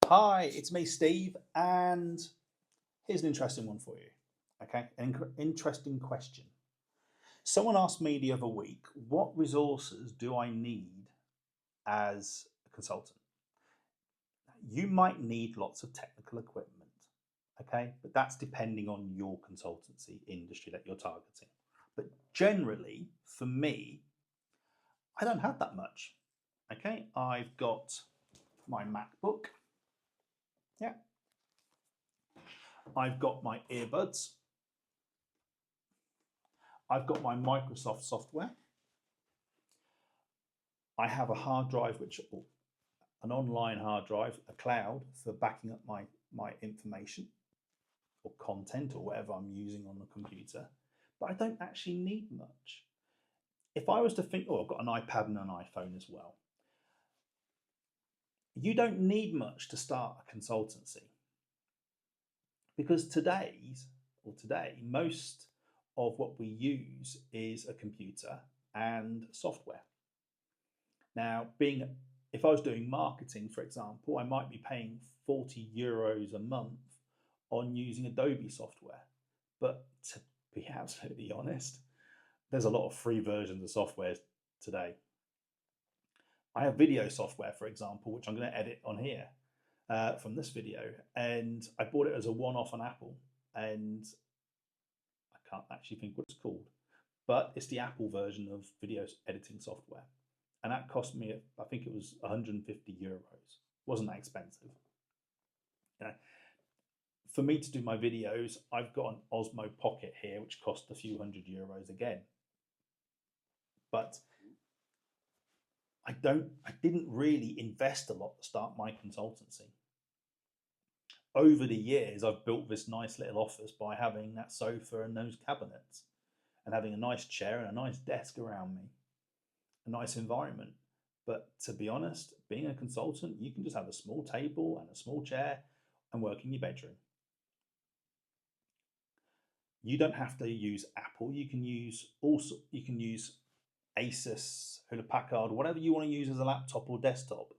Hi, it's me, Steve, and here's an interesting one for you. Okay, an interesting question. Someone asked me the other week, what resources do I need as a consultant? You might need lots of technical equipment, okay, but that's depending on your consultancy industry that you're targeting. But generally, for me, I don't have that much. Okay, I've got my MacBook. Yeah. I've got my earbuds. I've got my Microsoft software. I have a hard drive, an online hard drive, a cloud for backing up my information or content or whatever I'm using on the computer. But I don't actually need much. If I was to think, oh, I've got an iPad and an iPhone as well. You don't need much to start a consultancy because today, most of what we use is a computer and software. Now, if I was doing marketing, for example, I might be paying €40 a month on using Adobe software. But to be absolutely honest, there's a lot of free versions of software today. I have video software, for example, which I'm going to edit on here from this video. And I bought it as a one-off on Apple. And I can't actually think what it's called. But it's the Apple version of video editing software. And that cost me, I think it was €150. Wasn't that expensive. You know, for me to do my videos, I've got an Osmo Pocket here, which cost a few €100 again. But I didn't really invest a lot to start my consultancy. Over the years, I've built this nice little office by having that sofa and those cabinets and having a nice chair and a nice desk around me, a nice environment. But to be honest, being a consultant, you can just have a small table and a small chair and work in your bedroom. You don't have to use Apple. You can use Asus, Hewlett Packard, whatever you want to use as a laptop or desktop.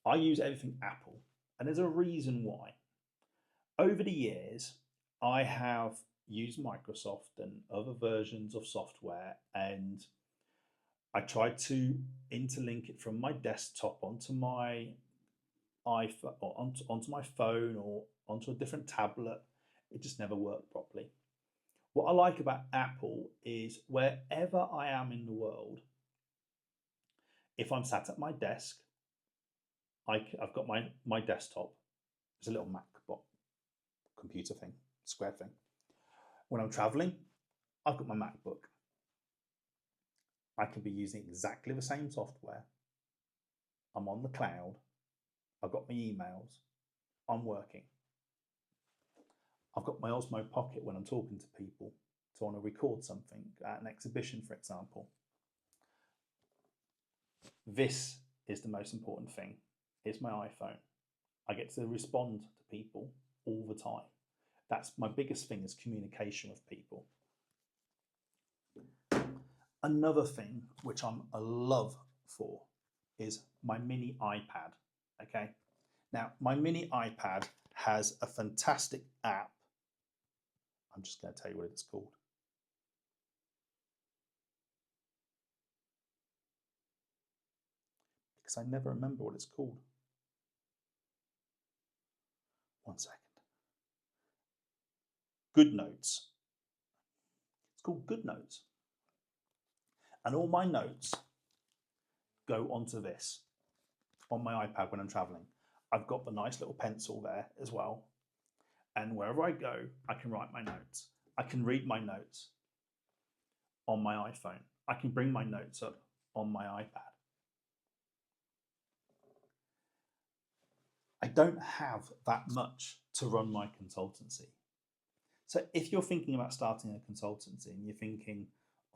I use everything Apple, and there's a reason why. Over the years, I have used Microsoft and other versions of software, and I tried to interlink it from my desktop onto my iPhone or onto my phone or onto a different tablet. It just never worked properly. What I like about Apple is wherever I am in the world, if I'm sat at my desk, I've got my desktop. It's a little MacBook computer thing, square thing. When I'm traveling, I've got my MacBook. I can be using exactly the same software. I'm on the cloud. I've got my emails. I'm working. I've got my Osmo Pocket when I'm talking to people to want to record something at an exhibition, for example. This is the most important thing. It's my iPhone. I get to respond to people all the time. That's my biggest thing, is communication with people. Another thing which I'm a love for is my mini iPad. Okay. Now, my mini iPad has a fantastic app. I'm just going to tell you what it's called. Because I never remember what it's called. One second. Good Notes. It's called Good Notes. And all my notes go onto this on my iPad when I'm traveling. I've got the nice little pencil there as well. And wherever I go, I can write my notes. I can read my notes on my iPhone. I can bring my notes up on my iPad. I don't have that much to run my consultancy. So if you're thinking about starting a consultancy and you're thinking,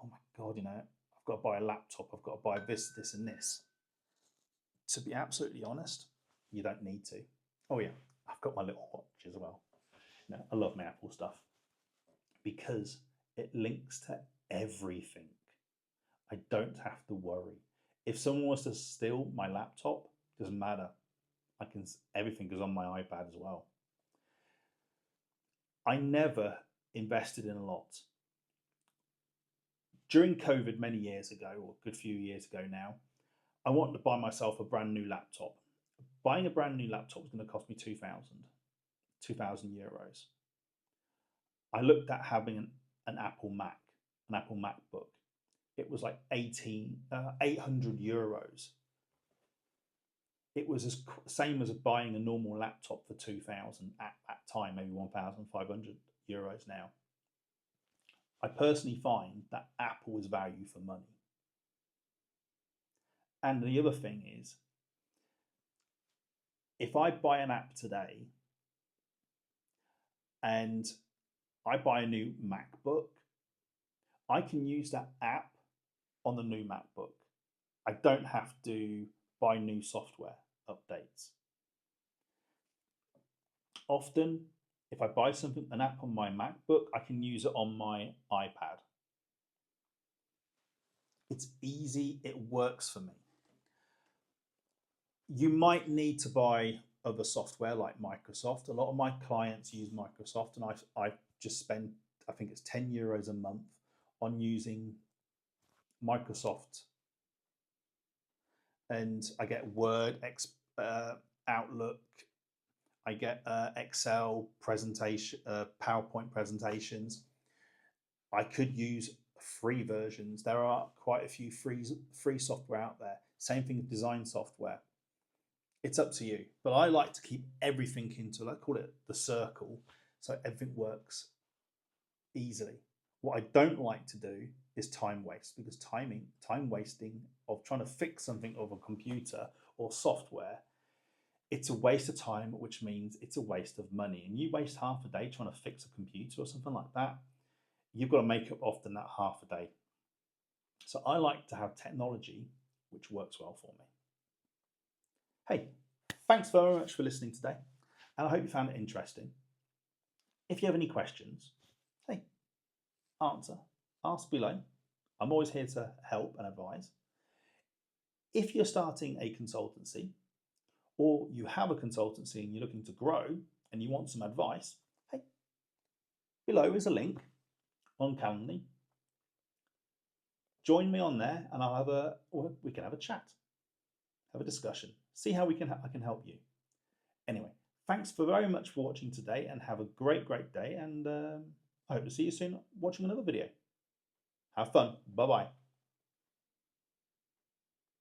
oh my God, I've got to buy a laptop, I've got to buy this, this, and this. To be absolutely honest, you don't need to. Oh yeah, I've got my little watch as well. I love my Apple stuff because it links to everything. I don't have to worry. If someone was to steal my laptop, doesn't matter. everything goes on my iPad as well. I never invested in a lot. During COVID many years ago, or a good few years ago now, I wanted to buy myself a brand new laptop. Buying a brand new laptop was going to cost me 2,000 euros. I looked at having an Apple Mac, an Apple MacBook. It was like 800 euros. It was the same as buying a normal laptop for 2,000 at that time, maybe 1,500 euros now. I personally find that Apple is value for money. And the other thing is, if I buy an app today and I buy a new MacBook, I can use that app on the new MacBook. I don't have to buy new software updates. Often, if I buy an app on my MacBook, I can use it on my iPad. It's easy, it works for me. You might need to buy other software like Microsoft. A lot of my clients use Microsoft, and I just spend, I think it's 10 euros a month on using Microsoft. And I get Word, Outlook, I get Excel presentation, PowerPoint presentations. I could use free versions. There are quite a few free software out there. Same thing with design software. It's up to you. But I like to keep everything into, I call it the circle, so everything works easily. What I don't like to do is time waste, because time wasting of trying to fix something over a computer or software, it's a waste of time, which means it's a waste of money. And you waste half a day trying to fix a computer or something like that, you've got to make up often that half a day. So I like to have technology which works well for me. Hey, thanks very much for listening today, and I hope you found it interesting. If you have any questions, hey, ask below. I'm always here to help and advise. If you're starting a consultancy, or you have a consultancy and you're looking to grow and you want some advice, hey, below is a link on Calendly. Join me on there, and we can have a chat, have a discussion, see how I can help you. Anyway, thanks very much for watching today, and have a great day, and I hope to see you soon watching another video. Have fun. Bye-bye.